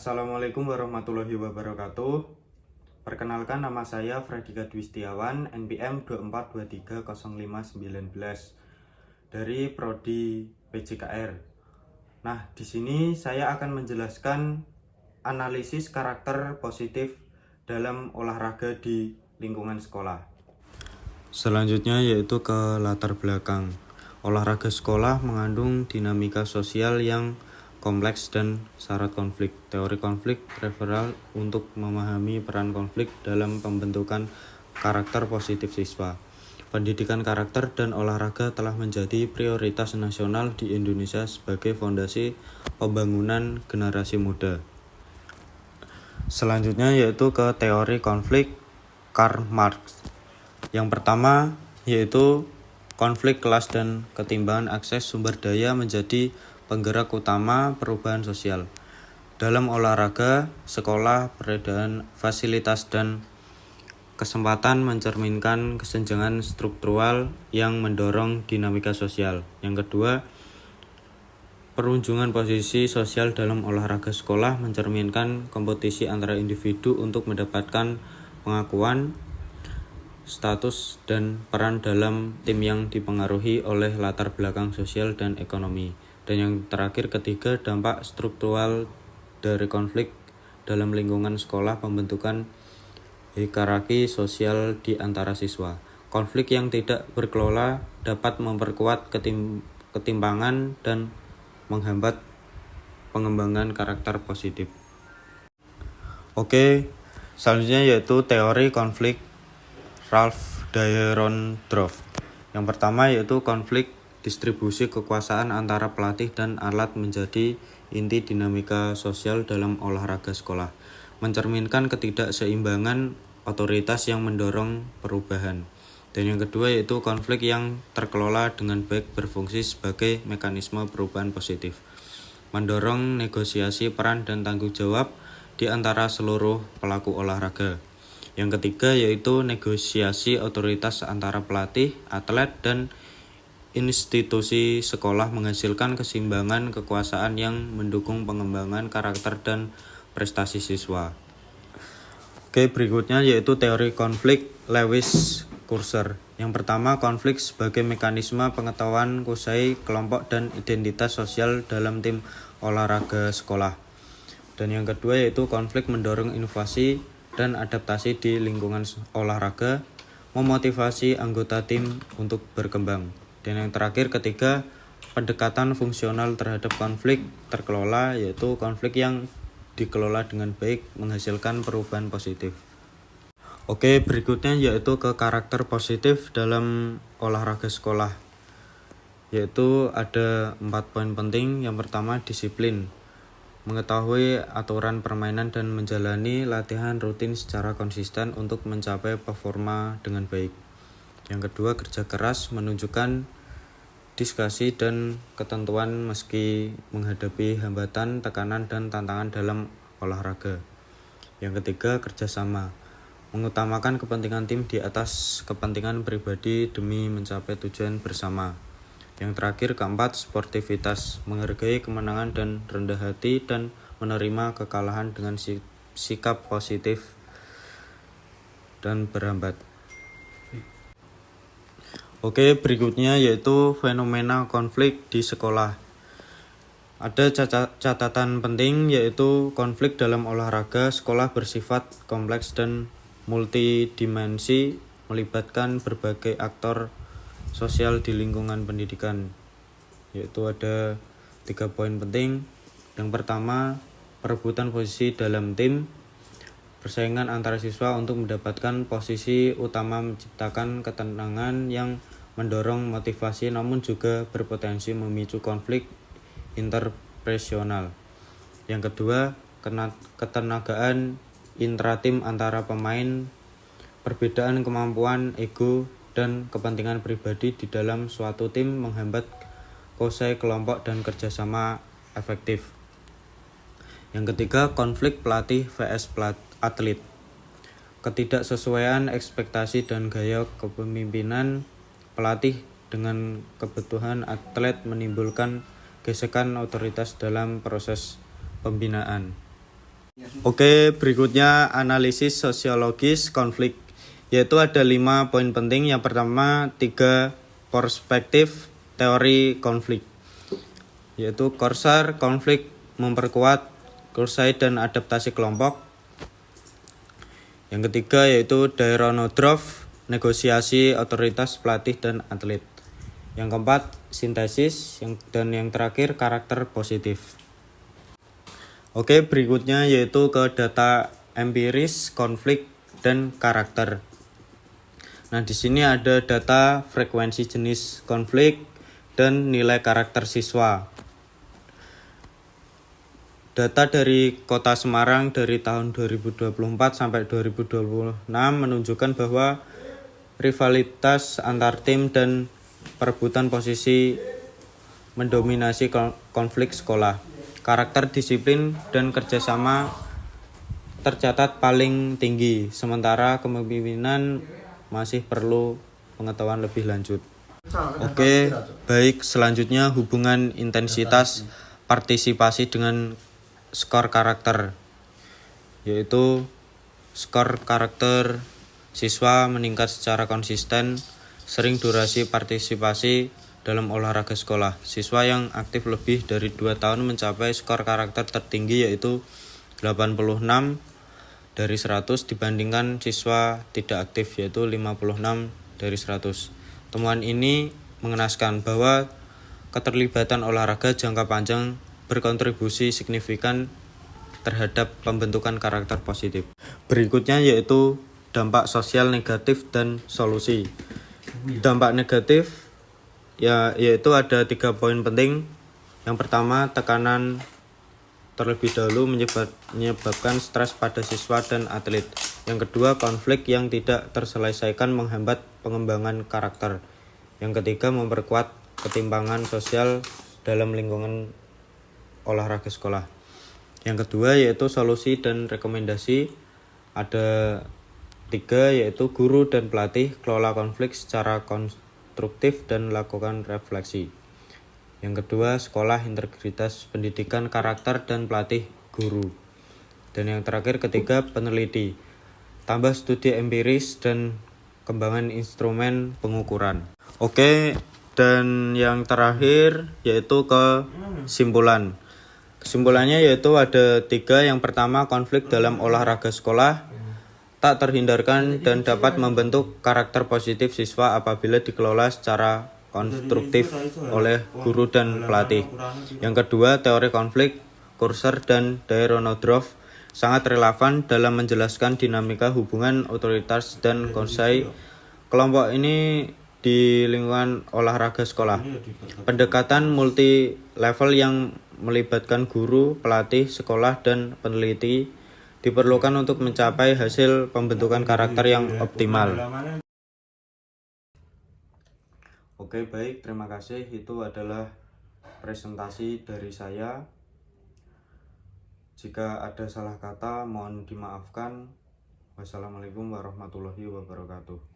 Assalamualaikum warahmatullahi wabarakatuh. Perkenalkan, nama saya Fredika Dwi Setiawan, NPM 24230519 dari Prodi PJKR. Nah, di sini saya akan menjelaskan analisis karakter positif dalam olahraga di lingkungan sekolah. Selanjutnya yaitu ke latar belakang. Olahraga sekolah mengandung dinamika sosial yang kompleks dan syarat konflik. Teori konflik referal untuk memahami peran konflik dalam pembentukan karakter positif siswa. Pendidikan karakter dan olahraga telah menjadi prioritas nasional di Indonesia sebagai fondasi pembangunan generasi muda. Selanjutnya yaitu ke teori konflik Karl Marx. Yang pertama yaitu konflik kelas dan ketimbangan akses sumber daya menjadi penggerak utama perubahan sosial. Dalam olahraga, sekolah, perbedaan fasilitas dan kesempatan mencerminkan kesenjangan struktural yang mendorong dinamika sosial. Yang kedua, perunjungan posisi sosial dalam olahraga sekolah mencerminkan kompetisi antara individu untuk mendapatkan pengakuan, status, dan peran dalam tim yang dipengaruhi oleh latar belakang sosial dan ekonomi. Dan yang terakhir, ketiga, dampak struktural dari konflik dalam lingkungan sekolah, pembentukan hierarki sosial di antara siswa. Konflik yang tidak berkelola dapat memperkuat ketimpangan dan menghambat pengembangan karakter positif. Oke, selanjutnya yaitu teori konflik Ralph Dahrendorf. Yang pertama yaitu konflik distribusi kekuasaan antara pelatih dan alat menjadi inti dinamika sosial dalam olahraga sekolah, mencerminkan ketidakseimbangan otoritas yang mendorong perubahan. Dan yang kedua yaitu konflik yang terkelola dengan baik berfungsi sebagai mekanisme perubahan positif, mendorong negosiasi peran dan tanggung jawab di antara seluruh pelaku olahraga. Yang ketiga yaitu negosiasi otoritas antara pelatih, atlet, dan institusi sekolah menghasilkan keseimbangan kekuasaan yang mendukung pengembangan karakter dan prestasi siswa. Oke, berikutnya yaitu teori konflik Lewis-Kursor. Yang pertama, konflik sebagai mekanisme pengetahuan kusai kelompok dan identitas sosial dalam tim olahraga sekolah. Dan yang kedua yaitu konflik mendorong inovasi dan adaptasi di lingkungan olahraga, memotivasi anggota tim untuk berkembang. Dan yang terakhir, ketiga, pendekatan fungsional terhadap konflik terkelola, yaitu konflik yang dikelola dengan baik menghasilkan perubahan positif. Oke, berikutnya yaitu ke karakter positif dalam olahraga sekolah, yaitu ada 4 poin penting. Yang pertama, disiplin, mengetahui aturan permainan dan menjalani latihan rutin secara konsisten untuk mencapai performa dengan baik. Yang kedua, kerja keras, menunjukkan diskusi dan ketentuan meski menghadapi hambatan, tekanan, dan tantangan dalam olahraga. Yang ketiga, kerjasama, mengutamakan kepentingan tim di atas kepentingan pribadi demi mencapai tujuan bersama. Yang terakhir, keempat, sportivitas, menghargai kemenangan dan rendah hati dan menerima kekalahan dengan sikap positif dan berhambat. Oke, berikutnya yaitu fenomena konflik di sekolah. Ada catatan penting yaitu konflik dalam olahraga sekolah bersifat kompleks dan multidimensi, melibatkan berbagai aktor sosial di lingkungan pendidikan. Yaitu ada 3 poin penting. Yang pertama, perebutan posisi dalam tim, persaingan antara siswa untuk mendapatkan posisi utama menciptakan ketenangan yang mendorong motivasi namun juga berpotensi memicu konflik interpersonal. Yang kedua, ketenagaan intratim antara pemain, perbedaan kemampuan, ego, dan kepentingan pribadi di dalam suatu tim menghambat kusai kelompok dan kerjasama efektif. Yang ketiga, konflik pelatih vs atlet, ketidaksesuaian ekspektasi dan gaya kepemimpinan pelatih dengan kebutuhan atlet menimbulkan gesekan otoritas dalam proses pembinaan. Oke, berikutnya analisis sosiologis konflik, yaitu ada 5 poin penting. Yang pertama, 3 perspektif teori konflik, yaitu Korser, konflik memperkuat Kursai dan adaptasi kelompok. Yang ketiga yaitu Daironodrov, negosiasi otoritas pelatih dan atlet. Yang keempat, sintesis, dan yang terakhir karakter positif. Oke, berikutnya yaitu ke data empiris, konflik, dan karakter. Nah, di sini ada data frekuensi jenis konflik dan nilai karakter siswa. Data dari Kota Semarang dari tahun 2024 sampai 2026 menunjukkan bahwa rivalitas antar tim dan perebutan posisi mendominasi konflik sekolah. Karakter disiplin dan kerjasama tercatat paling tinggi, sementara kepemimpinan masih perlu pengetahuan lebih lanjut. Oke, baik, selanjutnya hubungan intensitas partisipasi dengan skor karakter, yaitu skor karakter siswa meningkat secara konsisten, sering durasi partisipasi dalam olahraga sekolah. Siswa yang aktif lebih dari 2 tahun mencapai skor karakter tertinggi, yaitu 86 dari 100 dibandingkan siswa tidak aktif, yaitu 56 dari 100. Temuan ini mengenaskan bahwa keterlibatan olahraga jangka panjang berkontribusi signifikan terhadap pembentukan karakter positif. Berikutnya yaitu dampak sosial negatif dan solusi. Dampak negatif yaitu ada 3 poin penting. Yang pertama, tekanan terlebih dahulu menyebabkan stres pada siswa dan atlet. Yang kedua, konflik yang tidak terselesaikan menghambat pengembangan karakter. Yang ketiga, memperkuat ketimpangan sosial dalam lingkungan olahraga sekolah. Yang kedua yaitu solusi dan rekomendasi. Ada 3, yaitu guru dan pelatih kelola konflik secara konstruktif dan lakukan refleksi. Yang kedua, sekolah integritas pendidikan karakter dan pelatih guru. Dan yang terakhir, ketiga, peneliti tambah studi empiris dan kembangan instrumen pengukuran. Oke, dan yang terakhir yaitu kesimpulan. Kesimpulannya yaitu ada 3. Yang pertama, konflik dalam olahraga sekolah tak terhindarkan dan dapat membentuk karakter positif siswa apabila dikelola secara konstruktif oleh guru dan pelatih. Yang kedua, teori konflik Korser dan Daironodrov sangat relevan dalam menjelaskan dinamika hubungan otoritas dan konsei kelompok ini di lingkungan olahraga sekolah. Pendekatan multi level yang melibatkan guru, pelatih, sekolah, dan peneliti diperlukan untuk mencapai hasil pembentukan karakter yang optimal. Oke, baik, terima kasih. Itu adalah presentasi dari saya. Jika ada salah kata, mohon dimaafkan. Wassalamualaikum warahmatullahi wabarakatuh.